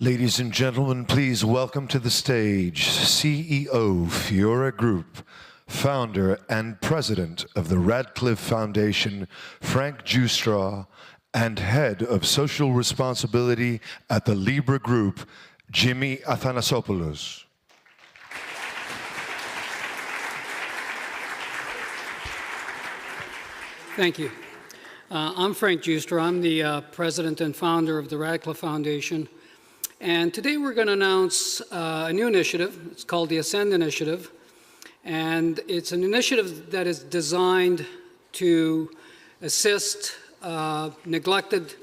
Ladies and gentlemen, please welcome to the stage CEO, Fiora Group, founder and president of the Radcliffe Foundation, Frank Giustra, and head of social responsibility at the Libra Group, Jimmy Athanasopoulous. Thank you. I'm Frank Giustra. I'm the president and founder of the Radcliffe Foundation. And today we're going to announce a new initiative. It's called the Ascend Initiative. And it's an initiative that is designed to assist neglected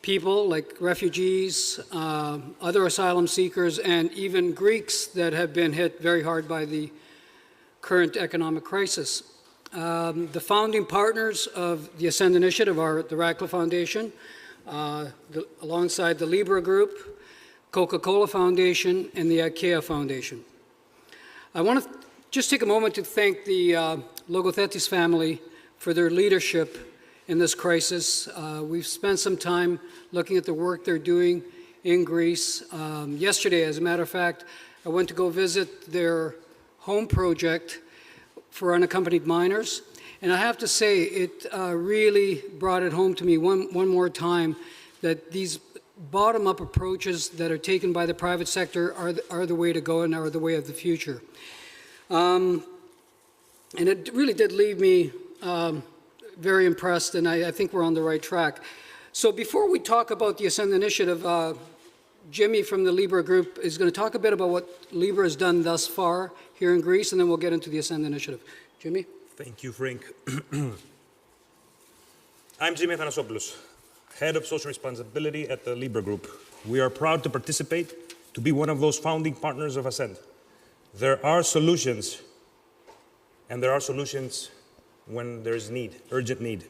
people like refugees, other asylum seekers, and even Greeks that have been hit very hard by the current economic crisis. The founding partners of the Ascend Initiative are the Radcliffe Foundation, alongside the Libra Group, CocaCola Foundation, and the IKEA Foundation. I want to just take a moment to thank the Logothetis family for their leadership in this crisis. We've spent some time looking at the work they're doing in Greece. Yesterday, as a matter of fact, I went to go visit their home project for unaccompanied minors. And I have to say, it really brought it home to me one more time that these bottom-up approaches that are taken by the private sector are the way to go and are the way of the future. And it really did leave me very impressed, and I think we're on the right track. So before we talk about the Ascend Initiative, Jimmy from the Libra Group is going to talk a bit about what Libra has done thus far here in Greece, and then we'll get into the Ascend Initiative. Jimmy? Thank you, Frank. I'm Jimmy Athanasopoulous, head of social responsibility at the Libra Group. We are proud to participate, to be one of those founding partners of Ascend. There are solutions, and there are solutions when there's need, urgent need.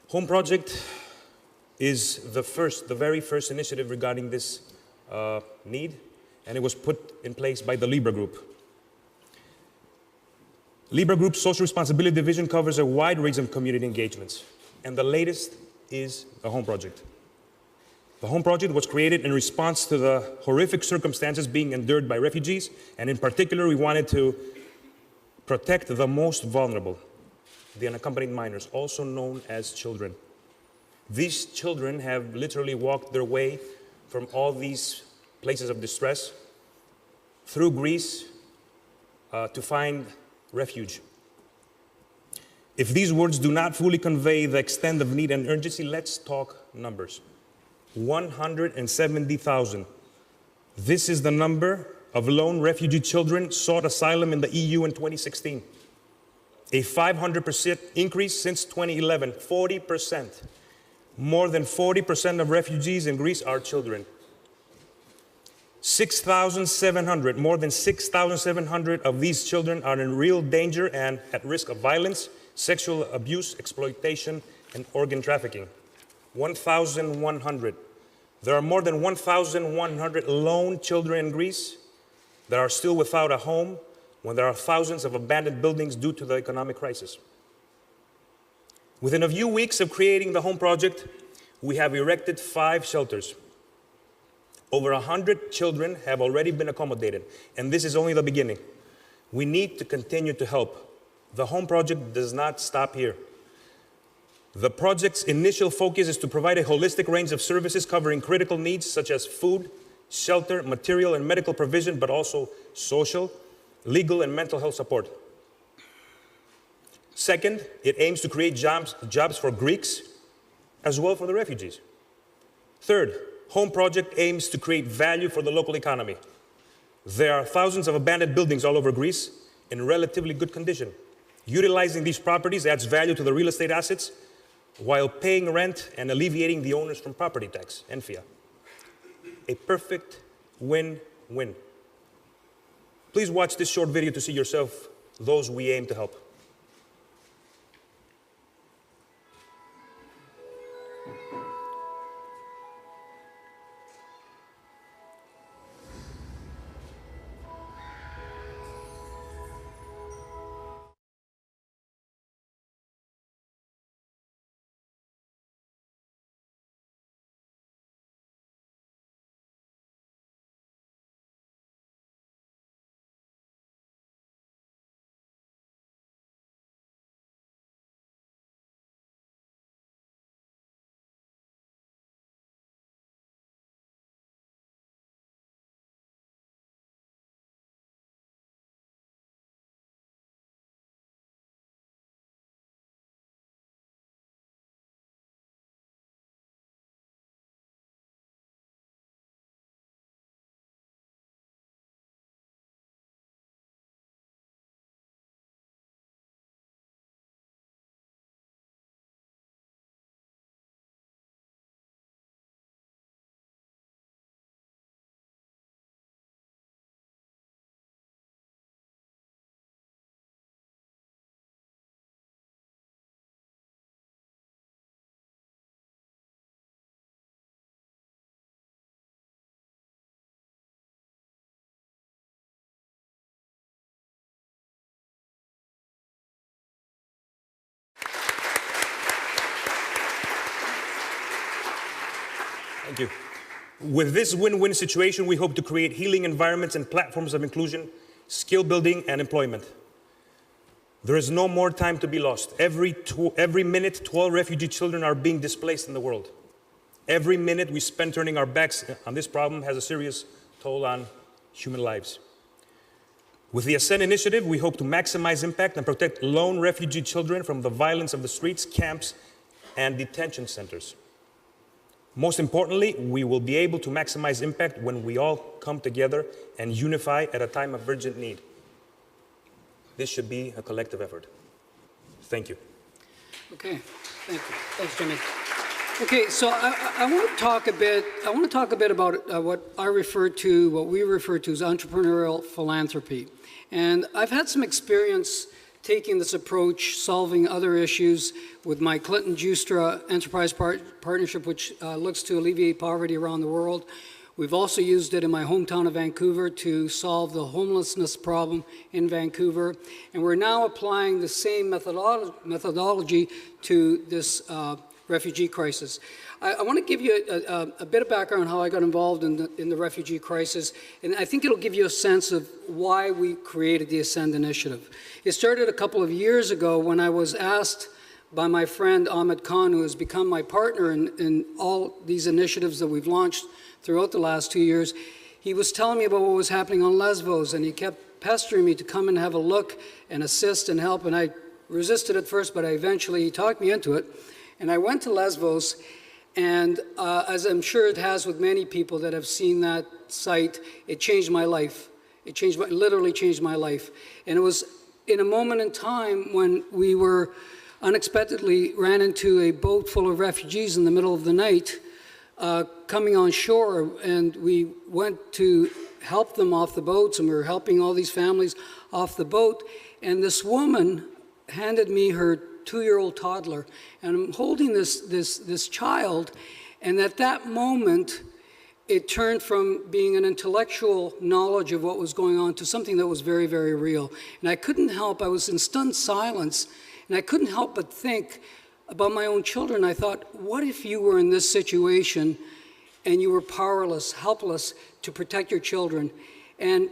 Home Project is the very first initiative regarding this need, and it was put in place by the Libra Group. Libra Group's Social Responsibility Division covers a wide range of community engagements, and the latest is the Home Project. The Home Project was created in response to the horrific circumstances being endured by refugees, and in particular, we wanted to protect the most vulnerable, the unaccompanied minors, also known as children. These children have literally walked their way from all these places of distress through Greece to find refuge. If these words do not fully convey the extent of need and urgency, let's talk numbers. 170,000. This is the number of lone refugee children sought asylum in the EU in 2016. A 500% increase since 2011, 40%. More than 40% of refugees in Greece are children. 6,700, more than 6,700 of these children are in real danger and at risk of violence, sexual abuse, exploitation, and organ trafficking. 1,100. There are more than 1,100 lone children in Greece that are still without a home when there are thousands of abandoned buildings due to the economic crisis. Within a few weeks of creating the Home Project, we have erected 5 shelters. Over 100 children have already been accommodated, and this is only the beginning. We need to continue to help. The Home Project does not stop here. The project's initial focus is to provide a holistic range of services covering critical needs such as food, shelter, material and medical provision, but also social, legal and mental health support. Second, it aims to create jobs for Greeks as well for the refugees. Third, Home Project aims to create value for the local economy. There are thousands of abandoned buildings all over Greece in relatively good condition. Utilizing these properties adds value to the real estate assets while paying rent and alleviating the owners from property tax, ENFIA. A perfect win-win. Please watch this short video to see yourself those we aim to help. Thank you. With this win-win situation, we hope to create healing environments and platforms of inclusion, skill building, and employment. There is no more time to be lost. Every minute, 12 refugee children are being displaced in the world. Every minute we spend turning our backs on this problem has a serious toll on human lives. With the Ascend initiative, we hope to maximize impact and protect lone refugee children from the violence of the streets, camps, and detention centers. Most importantly, we will be able to maximize impact when we all come together and unify at a time of urgent need. This should be a collective effort. Thank you. Okay, thank you. Thanks, Jimmy. Okay, so I want to talk a bit. I want to talk a bit about what we refer to as entrepreneurial philanthropy. And I've had some experience taking this approach, solving other issues with my Clinton Giustra enterprise partnership, which looks to alleviate poverty around the world. We've also used it in my hometown of Vancouver to solve the homelessness problem in Vancouver. And we're now applying the same methodology to this refugee crisis. I want to give you a bit of background on how I got involved in the refugee crisis, and I think it'll give you a sense of why we created the Ascend Initiative. It started a couple of years ago when I was asked by my friend Ahmed Khan, who has become my partner in all these initiatives that we've launched throughout the last 2 years. He was telling me about what was happening on Lesbos, and he kept pestering me to come and have a look and assist and help, and I resisted at first, but he talked me into it. And I went to Lesbos, and as I'm sure it has with many people that have seen that site, it changed my life. Literally changed my life. And it was in a moment in time when we were unexpectedly ran into a boat full of refugees in the middle of the night coming on shore, and we went to help them off the boats, and we were helping all these families off the boat, and this woman handed me her 2-year-old toddler, and I'm holding this child, and at that moment, it turned from being an intellectual knowledge of what was going on to something that was very, very real. And I couldn't help, I was in stunned silence, and I couldn't help but think about my own children. I thought, what if you were in this situation and you were powerless, helpless to protect your children? And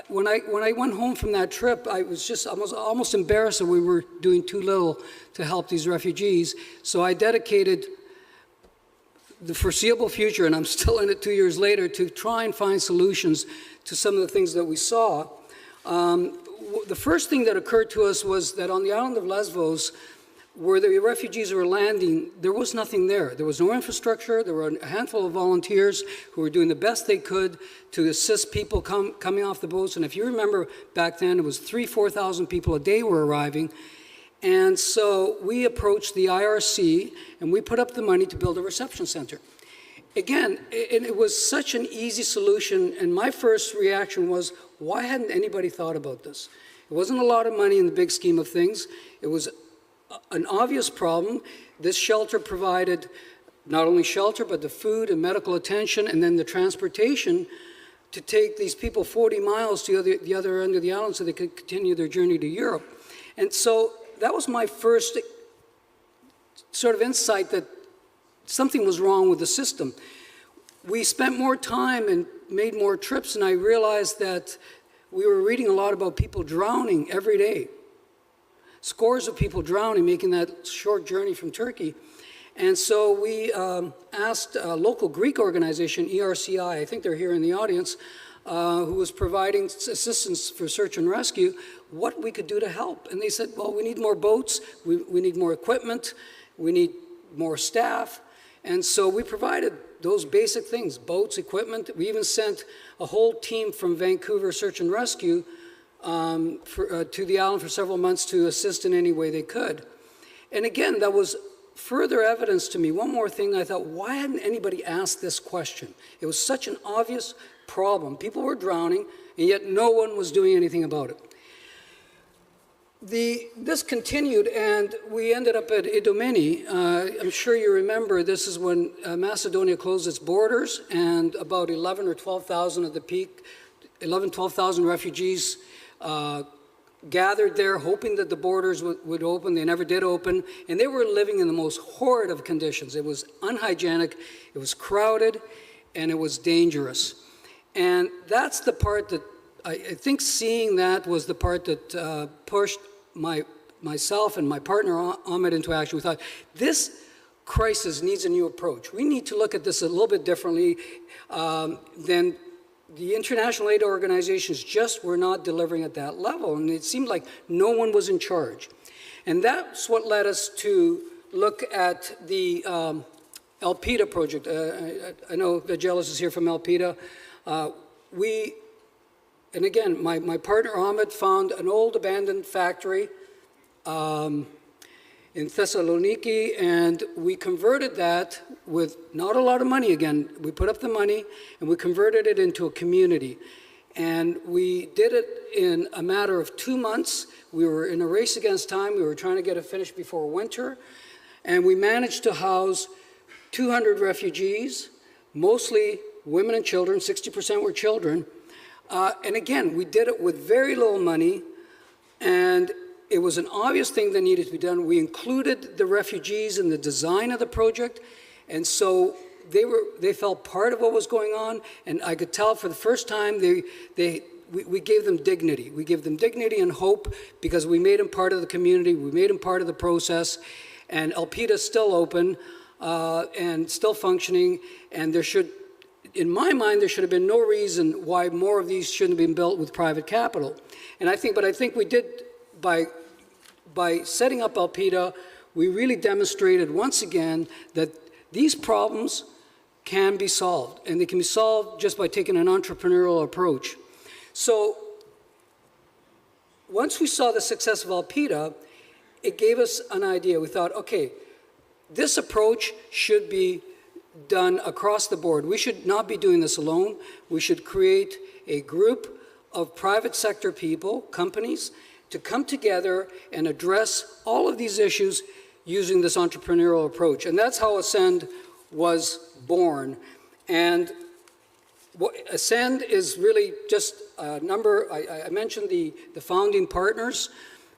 when I went home from that trip, I was almost embarrassed that we were doing too little to help these refugees. So I dedicated the foreseeable future, and I'm still in it 2 years later, to try and find solutions to some of the things that we saw. The first thing that occurred to us was that on the island of Lesbos, where the refugees were landing, there was nothing there. There was no infrastructure. There were a handful of volunteers who were doing the best they could to assist people coming off the boats. And if you remember back then, it was 4,000 people a day were arriving. And so we approached the IRC, and we put up the money to build a reception center. Again, it was such an easy solution, and my first reaction was, why hadn't anybody thought about this? It wasn't a lot of money in the big scheme of things. It was an obvious problem. This shelter provided not only shelter, but the food and medical attention, and then the transportation to take these people 40 miles to the other end of the island so they could continue their journey to Europe. And so that was my first sort of insight that something was wrong with the system. We spent more time and made more trips, and I realized that we were reading a lot about people drowning every day. Scores of people drowning, making that short journey from Turkey. And so we asked a local Greek organization, ERCI, I think they're here in the audience, who was providing assistance for search and rescue, what we could do to help. And they said, well, we need more boats, we need more equipment, we need more staff. And so we provided those basic things, boats, equipment. We even sent a whole team from Vancouver Search and Rescue to the island for several months to assist in any way they could. And again, that was further evidence to me. One more thing, I thought, why hadn't anybody asked this question? It was such an obvious problem. People were drowning, and yet no one was doing anything about it. This continued, and we ended up at Idomeni. I'm sure you remember this is when Macedonia closed its borders, and about 11 or 12,000 at the peak, 12,000 refugees gathered there hoping that the borders would open. They never did open, and they were living in the most horrid of conditions. It was unhygienic, it was crowded, and it was dangerous. And that's the part that, I think seeing that was the part that pushed myself and my partner Ahmed into action. We thought, this crisis needs a new approach. We need to look at this a little bit differently than the international aid organizations just were not delivering at that level, and it seemed like no one was in charge. And that's what led us to look at the Elpida project. I know Vagelis is here from Elpida. And again, my partner Ahmed found an old abandoned factory in Thessaloniki, and we converted that with not a lot of money. Again, we put up the money and we converted it into a community. And we did it in a matter of 2 months. We were in a race against time. We were trying to get it finished before winter. And we managed to house 200 refugees, mostly women and children, 60% were children. And again, we did it with very little money, and it was an obvious thing that needed to be done. We included the refugees in the design of the project, and so they felt part of what was going on, and I could tell for the first time we gave them dignity. We gave them dignity and hope because we made them part of the community, we made them part of the process, and Elpida is still open and still functioning, and there should, in my mind, there should have been no reason why more of these shouldn't have been built with private capital. And I think we did, by setting up Elpida, we really demonstrated once again that these problems can be solved, and they can be solved just by taking an entrepreneurial approach. So once we saw the success of Elpida, it gave us an idea. We thought, okay, this approach should be done across the board. We should not be doing this alone. We should create a group of private sector people, companies, to come together and address all of these issues using this entrepreneurial approach. And that's how Ascend was born. And Ascend is really just a number. I mentioned the founding partners.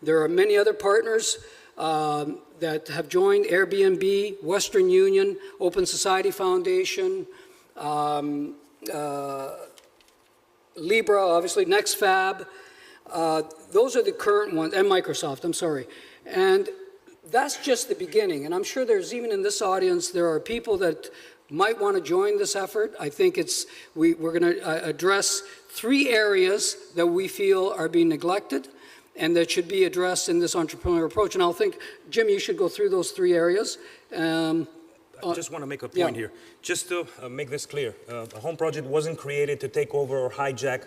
There are many other partners that have joined: Airbnb, Western Union, Open Society Foundation, Libra, obviously, NextFab. Those are the current ones, and Microsoft, I'm sorry. And that's just the beginning. And I'm sure there's, even in this audience, there are people that might want to join this effort. I think we're going to address 3 areas that we feel are being neglected and that should be addressed in this entrepreneurial approach. And I'll think, Jim, you should go through those 3 areas. I just want to make a point here. Just to make this clear, the Home Project wasn't created to take over or hijack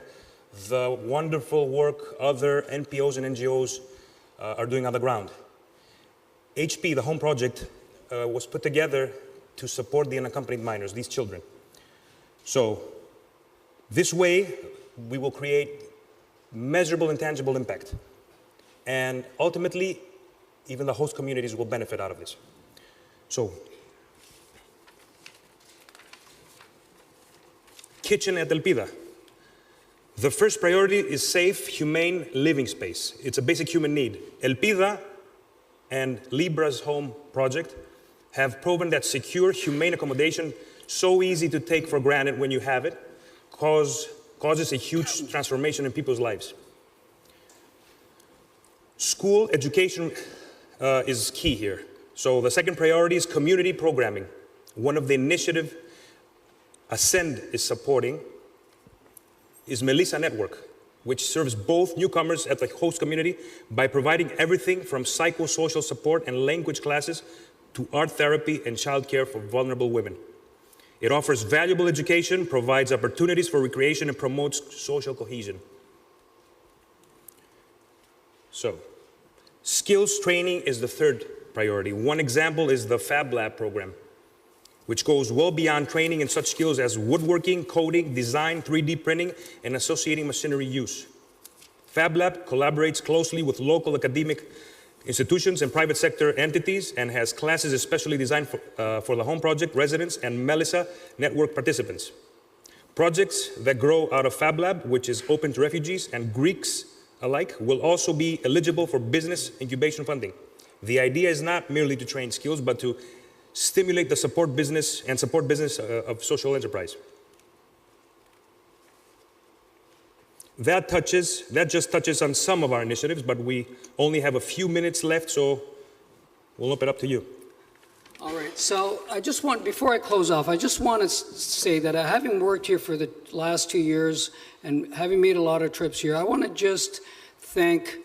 the wonderful work other NPOs and NGOs are doing on the ground. HP, the Home Project, was put together to support the unaccompanied minors, these children. So this way, we will create measurable and tangible impact. And ultimately, even the host communities will benefit out of this. So, kitchen at Elpida. The first priority is safe, humane living space. It's a basic human need. Elpida and Libra's Home Project have proven that secure, humane accommodation, so easy to take for granted when you have it, causes a huge transformation in people's lives. School education is key here. So the second priority is community programming. One of the initiatives Ascend is supporting is Melissa Network, which serves both newcomers at the host community by providing everything from psychosocial support and language classes to art therapy and childcare for vulnerable women. It offers valuable education, provides opportunities for recreation, and promotes social cohesion. So, skills training is the third priority. One example is the Fab Lab program, which goes well beyond training in such skills as woodworking, coding, design, 3D printing, and associating machinery use. Fab Lab collaborates closely with local academic institutions and private sector entities and has classes especially designed for the Home Project residents and Melissa Network participants. Projects that grow out of Fab Lab, which is open to refugees and Greeks alike will also be eligible for business incubation funding. The idea is not merely to train skills, but to stimulate the support business of social enterprise. That just touches on some of our initiatives, but we only have a few minutes left, so we'll open it up to you. All right, so before I close off, I just want to say that having worked here for the last 2 years and having made a lot of trips here, I want to just thank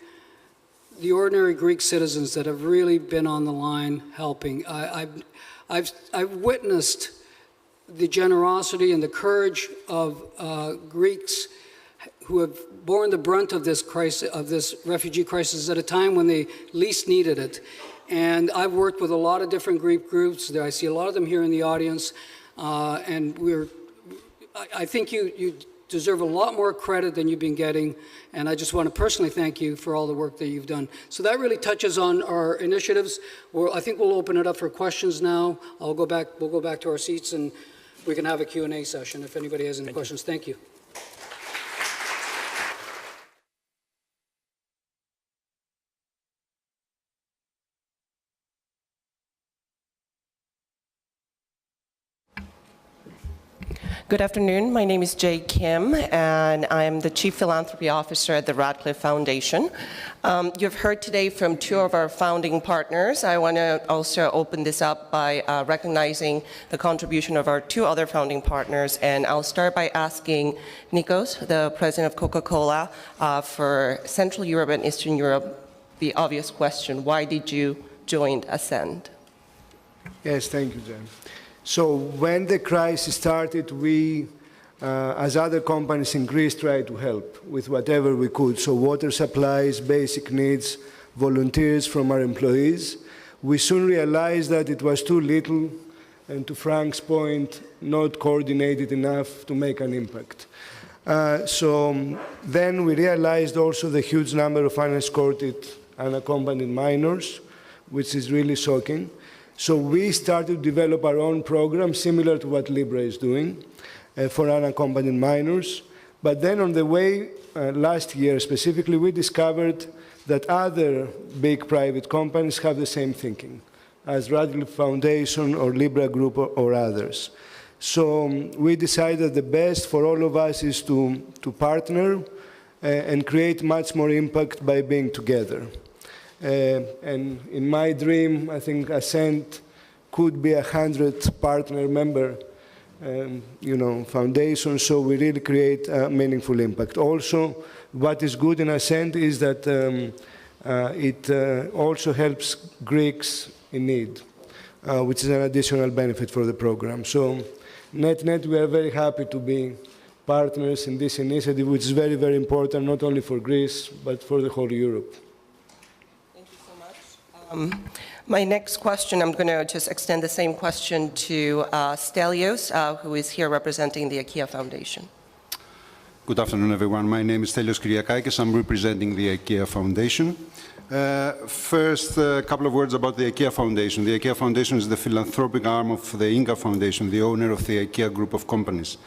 the ordinary Greek citizens that have really been on the line helping. I've witnessed the generosity and the courage of Greeks who have borne the brunt of this crisis, of this refugee crisis, at a time when they least needed it. And I've worked with a lot of different Greek groups. I see a lot of them here in the audience, and I think you deserve a lot more credit than you've been getting, and I just want to personally thank you for all the work that you've done. So that really touches on our initiatives. I think we'll open it up for questions now. We'll go back to our seats, and we can have a Q&A session if anybody has any questions. Thank you. Good afternoon. My name is Jae Kim, and I'm the Chief Philanthropy Officer at the Radcliffe Foundation. You've heard today from two of our founding partners. I want to also open this up by recognizing the contribution of our two other founding partners, and I'll start by asking Nikos, the President of CocaCola, for Central Europe and Eastern Europe, the obvious question: why did you join Ascend? Yes, thank you, Jen. So when the crisis started, we, as other companies in Greece, tried to help with whatever we could. So water supplies, basic needs, volunteers from our employees. We soon realized that it was too little, and to Frank's point, not coordinated enough to make an impact. So then we realized also the huge number of unescorted, unaccompanied minors, which is really shocking. So we started to develop our own program, similar to what Libra is doing, for unaccompanied minors. But then on the way, last year specifically, we discovered that other big private companies have the same thinking, as Radcliffe Foundation or Libra Group or others. So we decided the best for all of us is to partner and create much more impact by being together. And in my dream, I think Ascend could be 100 partner member foundation, so we really create a meaningful impact. Also, what is good in Ascend is that it also helps Greeks in need, which is an additional benefit for the program. So net-net, we are very happy to be partners in this initiative, which is very, very important, not only for Greece, but for the whole Europe. My next question, I'm going to just extend the same question to Stelios, who is here representing the IKEA Foundation. Good afternoon, everyone. My name is Stelios Kyriakakis. I'm representing the IKEA Foundation. First, a couple of words about the IKEA Foundation. The IKEA Foundation is the philanthropic arm of the Inga Foundation, the owner of the IKEA group of companies.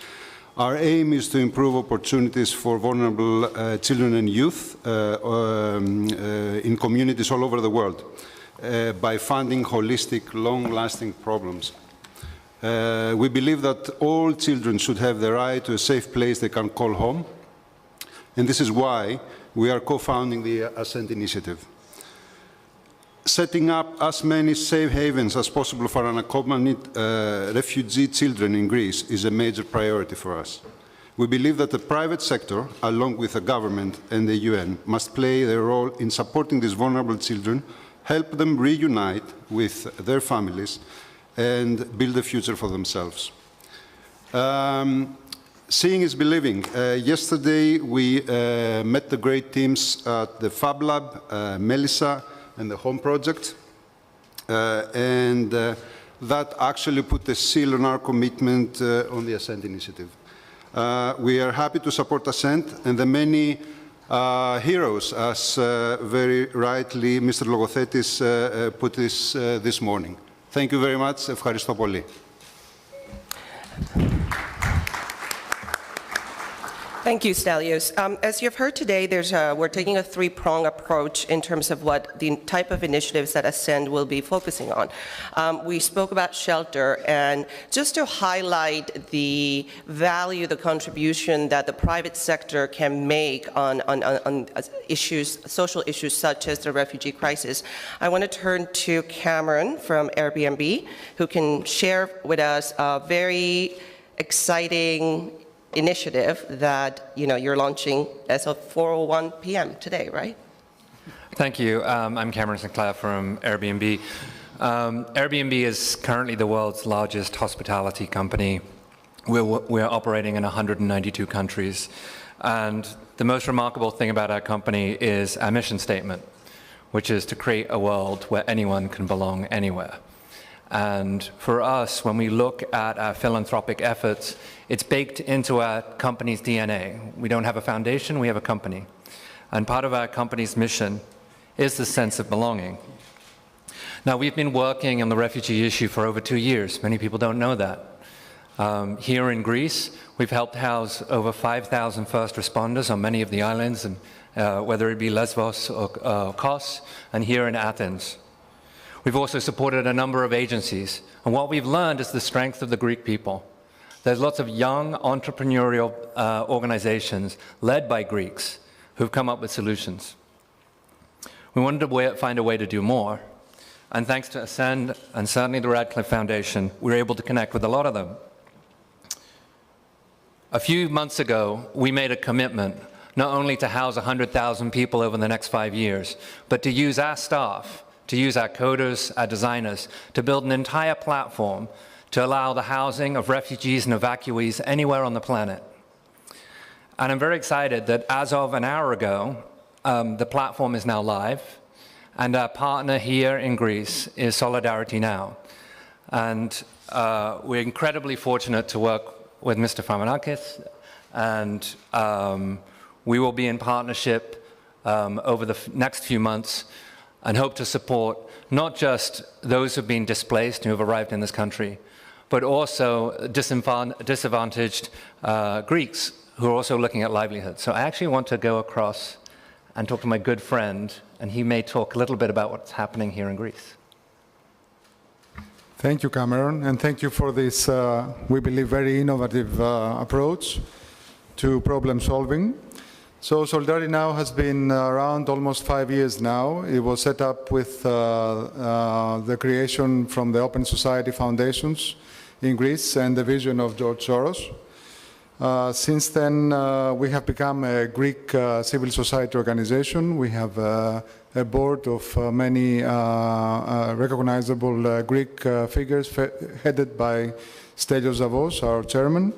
Our aim is to improve opportunities for vulnerable children and youth in communities all over the world by funding holistic, long-lasting problems. We believe that all children should have the right to a safe place they can call home, and this is why we are co-founding the Ascend initiative. Setting up as many safe havens as possible for unaccompanied refugee children in Greece is a major priority for us. We believe that the private sector, along with the government and the UN, must play their role in supporting these vulnerable children, help them reunite with their families, and build a future for themselves. Seeing is believing. Yesterday, we met the great teams at the Fab Lab, Melissa, and the Home Project, and that actually put a seal on our commitment on the Ascend initiative. We are happy to support Ascend and the many heroes, as very rightly Mr. Logothetis put this morning. Thank you very much. Ευχαριστώ πολύ. Thank you, Stelios. As you've heard today, we're taking a three-pronged approach in terms of what the type of initiatives that Ascend will be focusing on. We spoke about shelter, and just to highlight the value, the contribution that the private sector can make on issues, social issues such as the refugee crisis, I want to turn to Cameron from Airbnb, who can share with us a very exciting initiative that you're launching as of 4:01 p.m. today, right? Thank you. I'm Cameron Sinclair from Airbnb. Airbnb is currently the world's largest hospitality company. We're operating in 192 countries. And the most remarkable thing about our company is our mission statement, which is to create a world where anyone can belong anywhere. And for us, when we look at our philanthropic efforts, it's baked into our company's DNA. We don't have a foundation, we have a company. And part of our company's mission is the sense of belonging. Now, we've been working on the refugee issue for over 2 years. Many people don't know that. Here in Greece, we've helped house over 5,000 first responders on many of the islands, and whether it be Lesbos or Kos, and here in Athens. We've also supported a number of agencies, and what we've learned is the strength of the Greek people. There's lots of young entrepreneurial organizations led by Greeks who've come up with solutions. We wanted to find a way to do more, and thanks to Ascend and certainly the Radcliffe Foundation, we were able to connect with a lot of them. A few months ago, we made a commitment not only to house 100,000 people over the next 5 years, but to use our staff, to use our coders, our designers, to build an entire platform to allow the housing of refugees and evacuees anywhere on the planet. And I'm very excited that as of an hour ago, the platform is now live, and our partner here in Greece is Solidarity Now. And we're incredibly fortunate to work with Mr. Farmakis, and we will be in partnership over the next few months and hope to support not just those who've been displaced and who've arrived in this country, but also disadvantaged Greeks who are also looking at livelihood. So I actually want to go across and talk to my good friend, and he may talk a little bit about what's happening here in Greece. Thank you, Cameron, and thank you for this, we believe, very innovative approach to problem solving. So Solidarity Now has been around almost 5 years now. It was set up with the creation from the Open Society Foundations in Greece and the vision of George Soros. Since then, we have become a Greek civil society organization. We have a board of many recognizable Greek figures headed by Stelios Kyriakakis, our chairman.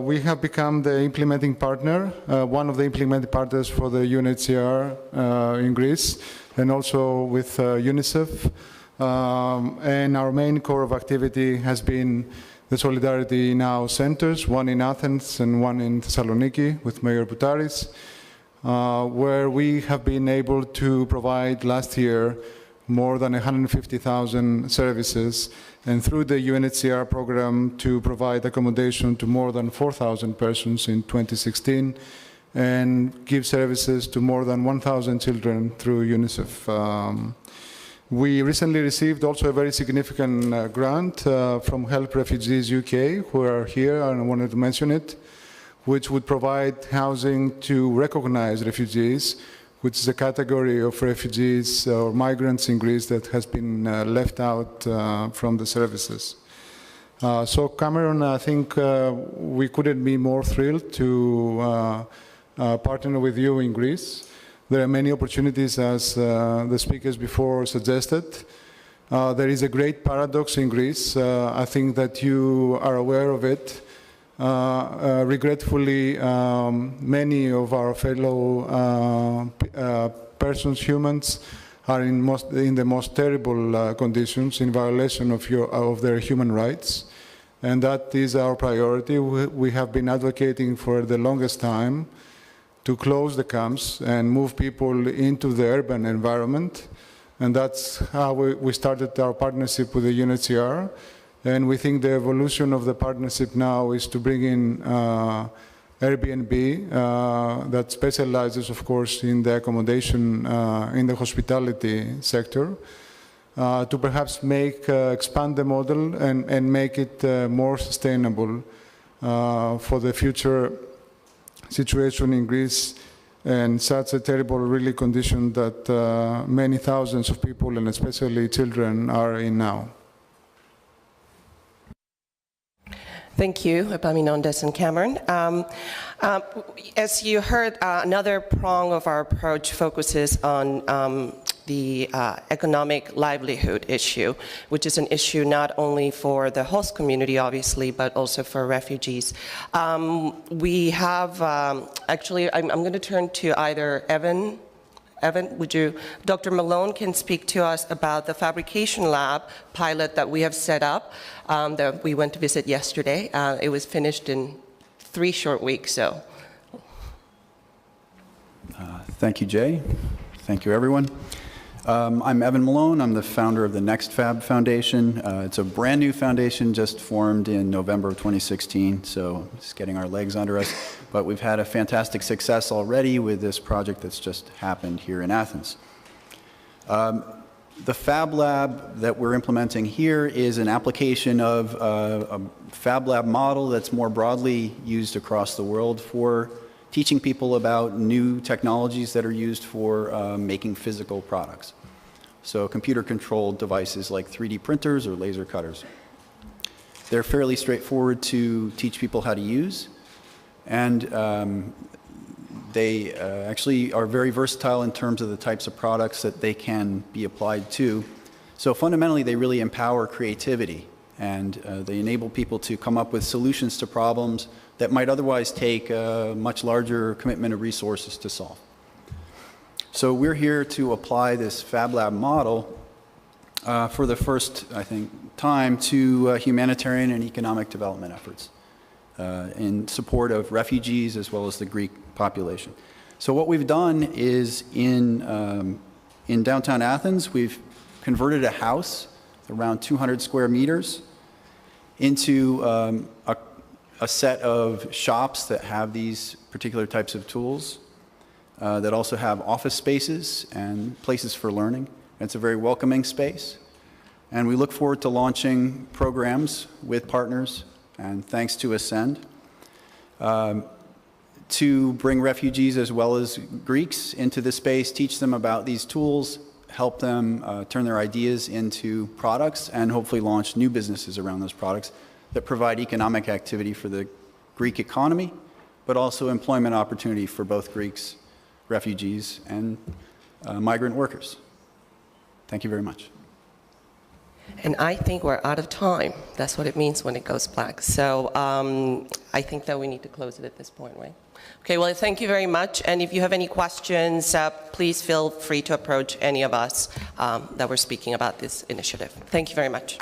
We have become the implementing partner, one of the implementing partners for the UNHCR in Greece, and also with UNICEF. And our main core of activity has been the Solidarity Now centers, one in Athens and one in Thessaloniki with Mayor Boutaris, where we have been able to provide last year more than 150,000 services, and through the UNHCR program to provide accommodation to more than 4,000 persons in 2016, and give services to more than 1,000 children through UNICEF. We recently received also a very significant grant from Help Refugees UK, who are here, and I wanted to mention it, which would provide housing to recognized refugees, which is a category of refugees or migrants in Greece that has been left out from the services. So Cameron, I think we couldn't be more thrilled to partner with you in Greece. There are many opportunities, as the speakers before suggested. There is a great paradox in Greece. I think that you are aware of it. Regretfully, many of our fellow persons, humans, are in the most terrible conditions, in violation of their human rights. And that is our priority. We have been advocating for the longest time to close the camps and move people into the urban environment. And that's how we started our partnership with the UNHCR. And we think the evolution of the partnership now is to bring in a Airbnb that specializes, of course, in the accommodation in the hospitality sector, to perhaps expand the model and make it more sustainable for the future situation in Greece, and such a terrible, really, condition that many thousands of people, and especially children, are in now. Thank you, Epaminodas and Cameron. As you heard, another prong of our approach focuses on the economic livelihood issue, which is an issue not only for the host community, obviously, but also for refugees. We have, actually, I'm going to turn to either Evan, would you, Dr. Malone can speak to us about the fabrication lab pilot that we have set up, that we went to visit yesterday. It was finished in 3 short weeks, so. Thank you, Jay. Thank you, everyone. I'm Evan Malone. I'm the founder of the Next Fab Foundation. It's a brand new foundation just formed in November of 2016, so it's getting our legs under us. But we've had a fantastic success already with this project that's just happened here in Athens. The Fab Lab that we're implementing here is an application of a Fab Lab model that's more broadly used across the world for teaching people about new technologies that are used for making physical products. So computer-controlled devices like 3D printers or laser cutters. They're fairly straightforward to teach people how to use, and they actually are very versatile in terms of the types of products that they can be applied to. So fundamentally, they really empower creativity, and they enable people to come up with solutions to problems that might otherwise take a much larger commitment of resources to solve. So we're here to apply this Fab Lab model for the first, I think, time to humanitarian and economic development efforts in support of refugees as well as the Greek population. So what we've done is in downtown Athens, we've converted a house around 200 square meters into a set of shops that have these particular types of tools, that also have office spaces and places for learning. It's a very welcoming space. And we look forward to launching programs with partners, and thanks to Ascend, to bring refugees as well as Greeks into the space, teach them about these tools, help them turn their ideas into products, and hopefully launch new businesses around those products that provide economic activity for the Greek economy, but also employment opportunity for both Greeks, refugees, and migrant workers. Thank you very much. And I think we're out of time. That's what it means when it goes black. So I think that we need to close it at this point, right? Okay, well, thank you very much. And if you have any questions, please feel free to approach any of us that were speaking about this initiative. Thank you very much.